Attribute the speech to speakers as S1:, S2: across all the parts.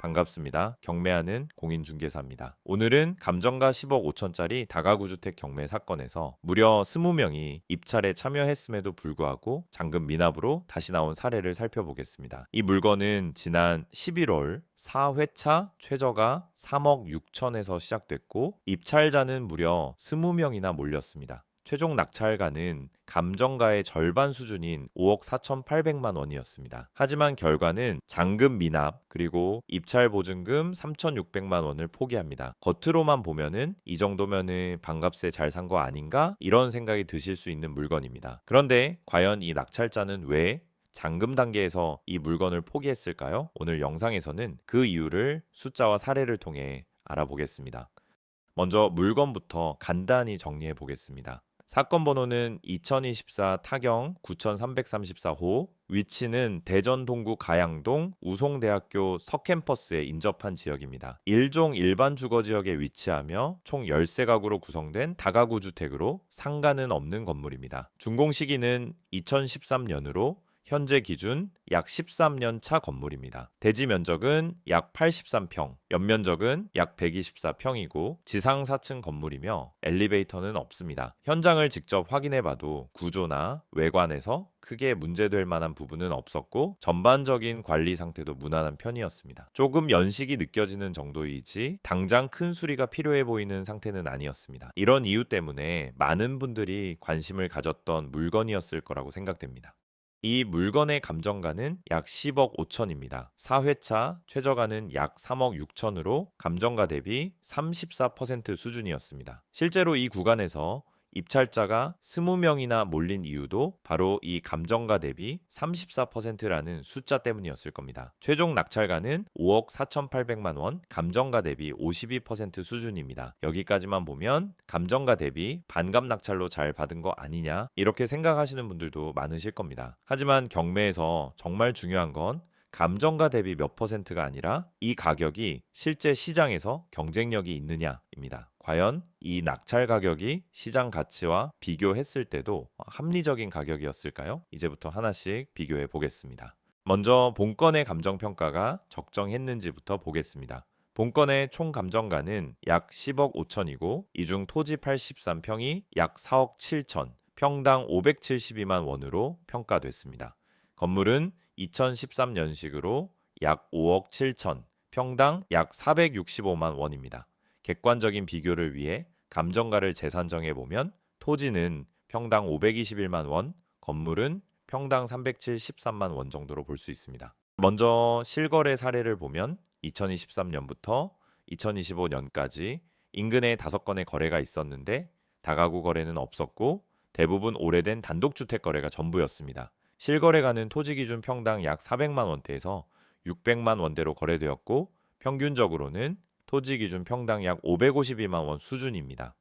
S1: 반갑습니다. 경매하는 공인중개사입니다. 오늘은 감정가 10억 5천짜리 다가구 주택 경매 사건에서 무려 20명이 입찰에 참여했음에도 불구하고 잔금 미납으로 다시 나온 사례를 살펴보겠습니다. 이 물건은 지난 11월 4회차 최저가 3억 6천에서 시작됐고 입찰자는 무려 20명이나 몰렸습니다. 최종 낙찰가는 감정가의 절반 수준인 5억 4,800만 원이었습니다. 하지만 결과는 잔금 미납 그리고 입찰 보증금 3,600만 원을 포기합니다. 겉으로만 보면은 이 정도면은 반값에 잘 산 거 아닌가? 이런 생각이 드실 수 있는 물건입니다. 그런데 과연 이 낙찰자는 왜 잔금 단계에서 이 물건을 포기했을까요? 오늘 영상에서는 그 이유를 숫자와 사례를 통해 알아보겠습니다. 먼저 물건부터 간단히 정리해 보겠습니다. 사건 번호는 2024 타경 9334호, 위치는 대전 동구 가양동 우송대학교 서캠퍼스에 인접한 지역입니다. 1종 일반 주거지역에 위치하며 총 13가구로 구성된 다가구 주택으로 상가는 없는 건물입니다. 준공 시기는 2013년으로 현재 기준 약 13년 차 건물입니다. 대지 면적은 약 83평, 연면적은 약 124평이고 지상 4층 건물이며 엘리베이터는 없습니다. 현장을 직접 확인해봐도 구조나 외관에서 크게 문제될 만한 부분은 없었고 전반적인 관리 상태도 무난한 편이었습니다. 조금 연식이 느껴지는 정도이지 당장 큰 수리가 필요해 보이는 상태는 아니었습니다. 이런 이유 때문에 많은 분들이 관심을 가졌던 물건이었을 거라고 생각됩니다. 이 물건의 감정가는 약 10억 5천입니다. 4회차 최저가는 약 3억 6천으로 감정가 대비 34% 수준이었습니다. 실제로 이 구간에서 입찰자가 20명이나 몰린 이유도 바로 이 감정가 대비 34%라는 숫자 때문이었을 겁니다. 최종 낙찰가는 5억 4,800만 원, 감정가 대비 52% 수준입니다. 여기까지만 보면 감정가 대비 반값 낙찰로 잘 받은 거 아니냐 이렇게 생각하시는 분들도 많으실 겁니다. 하지만 경매에서 정말 중요한 건 감정가 대비 몇 퍼센트가 아니라 이 가격이 실제 시장에서 경쟁력이 있느냐입니다. 과연 이 낙찰 가격이 시장 가치와 비교했을 때도 합리적인 가격이었을까요? 이제부터 하나씩 비교해 보겠습니다. 먼저 본건의 감정평가가 적정했는지부터 보겠습니다. 본건의 총 감정가는 약 10억 5천이고 이 중 토지 83평이 약 4억 7천, 평당 572만 원으로 평가됐습니다. 건물은 2013년식으로 약 5억 7천, 평당 약 465만 원입니다. 객관적인 비교를 위해 감정가를 재산정해 보면 토지는 평당 521만 원, 건물은 평당 373만 원 정도로 볼 수 있습니다. 먼저 실거래 사례를 보면 2023년부터 2025년까지 인근에 5건의 거래가 있었는데 다가구 거래는 없었고 대부분 오래된 단독주택 거래가 전부였습니다. 실거래가는 토지 기준 평당 약 400만 원대에서 600만 원대로 거래되었고 평균적으로는 토지 기준 평당 약 552만 원 수준입니다.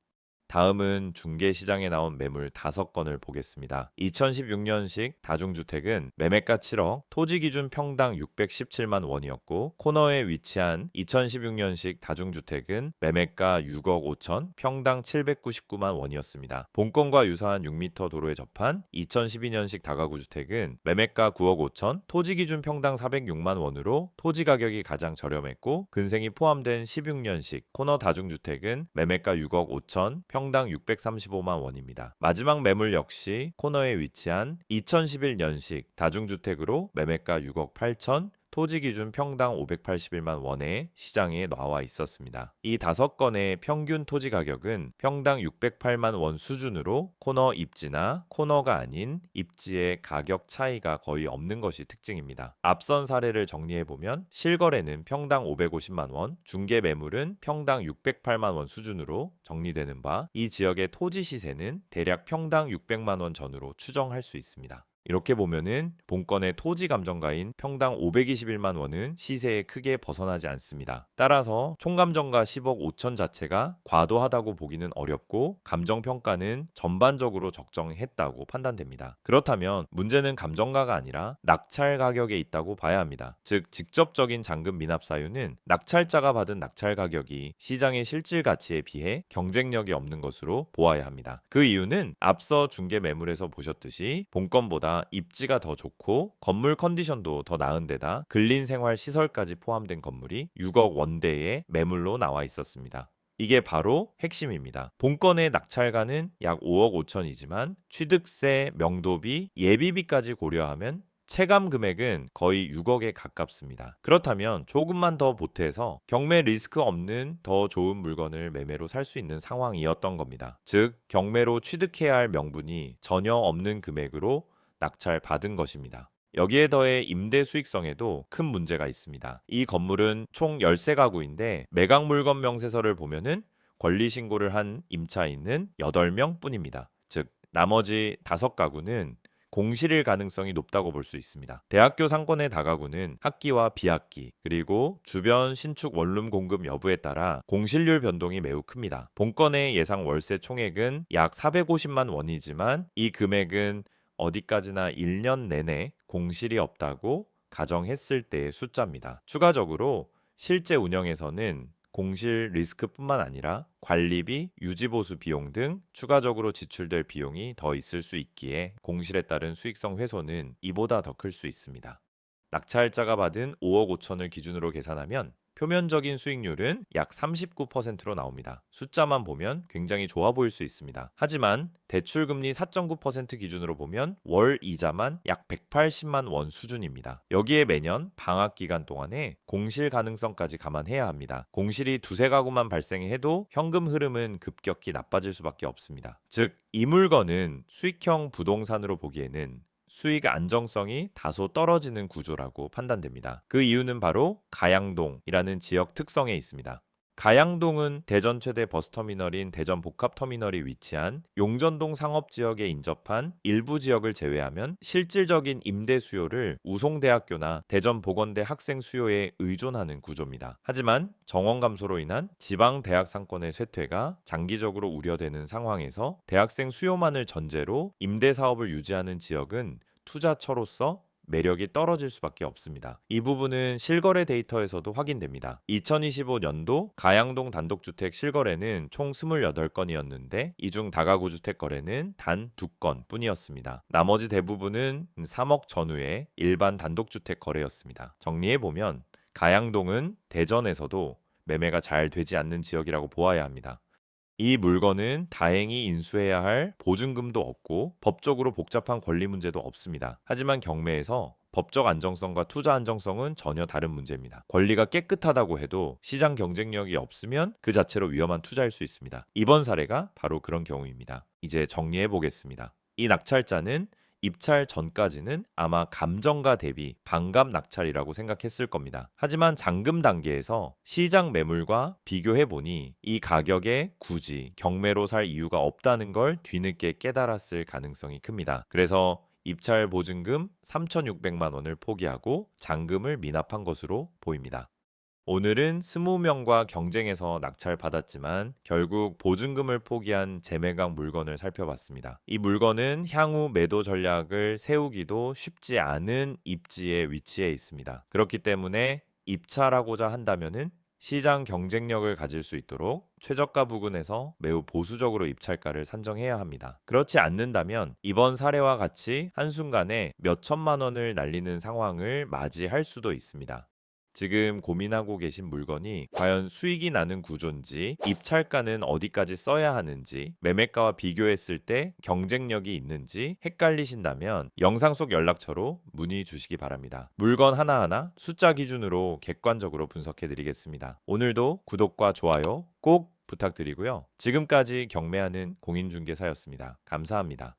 S1: 다음은 중개시장에 나온 매물 5건을 보겠습니다. 2016년식 다중주택은 매매가 7억, 토지 기준 평당 617만 원이었고 코너에 위치한 2016년식 다중주택은 매매가 6억 5천, 평당 799만 원이었습니다. 본건과 유사한 6m 도로에 접한 2012년식 다가구 주택은 매매가 9억 5천, 토지 기준 평당 406만 원으로 토지 가격이 가장 저렴했고 근생이 포함된 16년식 코너 다중주택은 매매가 6억 5천, 평당 635만 원입니다. 마지막 매물 역시 코너에 위치한 2011년식 다중주택으로 매매가 6억 8천, 토지 기준 평당 581만 원에 시장에 나와 있었습니다. 이 5건의 평균 토지 가격은 평당 608만 원 수준으로 코너 입지나 코너가 아닌 입지의 가격 차이가 거의 없는 것이 특징입니다. 앞선 사례를 정리해보면 실거래는 평당 550만 원, 중개 매물은 평당 608만 원 수준으로 정리되는 바 이 지역의 토지 시세는 대략 평당 600만 원 전후로 추정할 수 있습니다. 이렇게 보면은 본건의 토지 감정가인 평당 521만 원은 시세에 크게 벗어나지 않습니다. 따라서 총감정가 10억 5천 자체가 과도하다고 보기는 어렵고 감정평가는 전반적으로 적정했다고 판단됩니다. 그렇다면 문제는 감정가가 아니라 낙찰 가격에 있다고 봐야 합니다. 즉 직접적인 잔금 미납 사유는 낙찰자가 받은 낙찰 가격이 시장의 실질 가치에 비해 경쟁력이 없는 것으로 보아야 합니다. 그 이유는 앞서 중개 매물에서 보셨듯이 본건보다 보다 입지가 더 좋고 건물 컨디션도 더 나은 데다 근린생활 시설까지 포함된 건물이 6억 원대의 매물로 나와 있었습니다. 이게 바로 핵심입니다. 본건의 낙찰가는 약 5억 5천이지만 취득세, 명도비, 예비비까지 고려하면 체감 금액은 거의 6억에 가깝습니다. 그렇다면 조금만 더 보태서 경매 리스크 없는 더 좋은 물건을 매매로 살 수 있는 상황이었던 겁니다. 즉, 경매로 취득해야 할 명분이 전혀 없는 금액으로 낙찰 받은 것입니다. 여기에 더해 임대 수익성에도 큰 문제가 있습니다. 이 건물은 총 13가구인데 매각 물건 명세서를 보면은 권리 신고를 한 임차인은 8명 뿐입니다. 즉, 나머지 5가구는 공실일 가능성이 높다고 볼 수 있습니다. 대학교 상권의 다가구는 학기와 비학기, 그리고 주변 신축 원룸 공급 여부에 따라 공실률 변동이 매우 큽니다. 본건의 예상 월세 총액은 약 450만 원이지만 이 금액은 어디까지나 1년 내내 공실이 없다고 가정했을 때의 숫자입니다. 추가적으로 실제 운영에서는 공실 리스크뿐만 아니라 관리비, 유지보수 비용 등 추가적으로 지출될 비용이 더 있을 수 있기에 공실에 따른 수익성 훼손은 이보다 더 클 수 있습니다. 낙찰자가 받은 5억 5천을 기준으로 계산하면 표면적인 수익률은 약 39%로 나옵니다. 숫자만 보면 굉장히 좋아 보일 수 있습니다. 하지만 대출금리 4.9% 기준으로 보면 월 이자만 약 180만 원 수준입니다. 여기에 매년 방학 기간 동안에 공실 가능성까지 감안해야 합니다. 공실이 두세 가구만 발생해도 현금 흐름은 급격히 나빠질 수밖에 없습니다. 즉, 이 물건은 수익형 부동산으로 보기에는 수익 안정성이 다소 떨어지는 구조라고 판단됩니다. 그 이유는 바로 가양동이라는 지역 특성에 있습니다. 가양동은 대전 최대 버스터미널인 대전 복합터미널이 위치한 용전동 상업지역에 인접한 일부 지역을 제외하면 실질적인 임대 수요를 우송대학교나 대전보건대 학생 수요에 의존하는 구조입니다. 하지만 정원 감소로 인한 지방 대학 상권의 쇠퇴가 장기적으로 우려되는 상황에서 대학생 수요만을 전제로 임대 사업을 유지하는 지역은 투자처로서 매력이 떨어질 수밖에 없습니다. 이 부분은 실거래 데이터에서도 확인됩니다. 2025년도 가양동 단독주택 실거래는 총 28건이었는데 이 중 다가구 주택 거래는 단 2건 뿐이었습니다. 나머지 대부분은 3억 전후의 일반 단독주택 거래였습니다. 정리해보면 가양동은 대전에서도 매매가 잘 되지 않는 지역이라고 보아야 합니다. 이 물건은 다행히 인수해야 할 보증금도 없고 법적으로 복잡한 권리 문제도 없습니다. 하지만 경매에서 법적 안정성과 투자 안정성은 전혀 다른 문제입니다. 권리가 깨끗하다고 해도 시장 경쟁력이 없으면 그 자체로 위험한 투자일 수 있습니다. 이번 사례가 바로 그런 경우입니다. 이제 정리해 보겠습니다. 이 낙찰자는 입찰 전까지는 아마 감정가 대비 반값 낙찰이라고 생각했을 겁니다. 하지만 잔금 단계에서 시장 매물과 비교해보니 이 가격에 굳이 경매로 살 이유가 없다는 걸 뒤늦게 깨달았을 가능성이 큽니다. 그래서 입찰 보증금 3,600만 원을 포기하고 잔금을 미납한 것으로 보입니다. 오늘은 20명과 경쟁해서 낙찰받았지만 결국 보증금을 포기한 재매각 물건을 살펴봤습니다. 이 물건은 향후 매도 전략을 세우기도 쉽지 않은 입지에 위치해 있습니다. 그렇기 때문에 입찰하고자 한다면은 시장 경쟁력을 가질 수 있도록 최저가 부근에서 매우 보수적으로 입찰가를 산정해야 합니다. 그렇지 않는다면 이번 사례와 같이 한순간에 몇 천만 원을 날리는 상황을 맞이할 수도 있습니다. 지금 고민하고 계신 물건이 과연 수익이 나는 구조인지, 입찰가는 어디까지 써야 하는지, 매매가와 비교했을 때 경쟁력이 있는지 헷갈리신다면 영상 속 연락처로 문의 주시기 바랍니다. 물건 하나하나 숫자 기준으로 객관적으로 분석해 드리겠습니다. 오늘도 구독과 좋아요 꼭 부탁드리고요. 지금까지 경매하는 공인중개사였습니다. 감사합니다.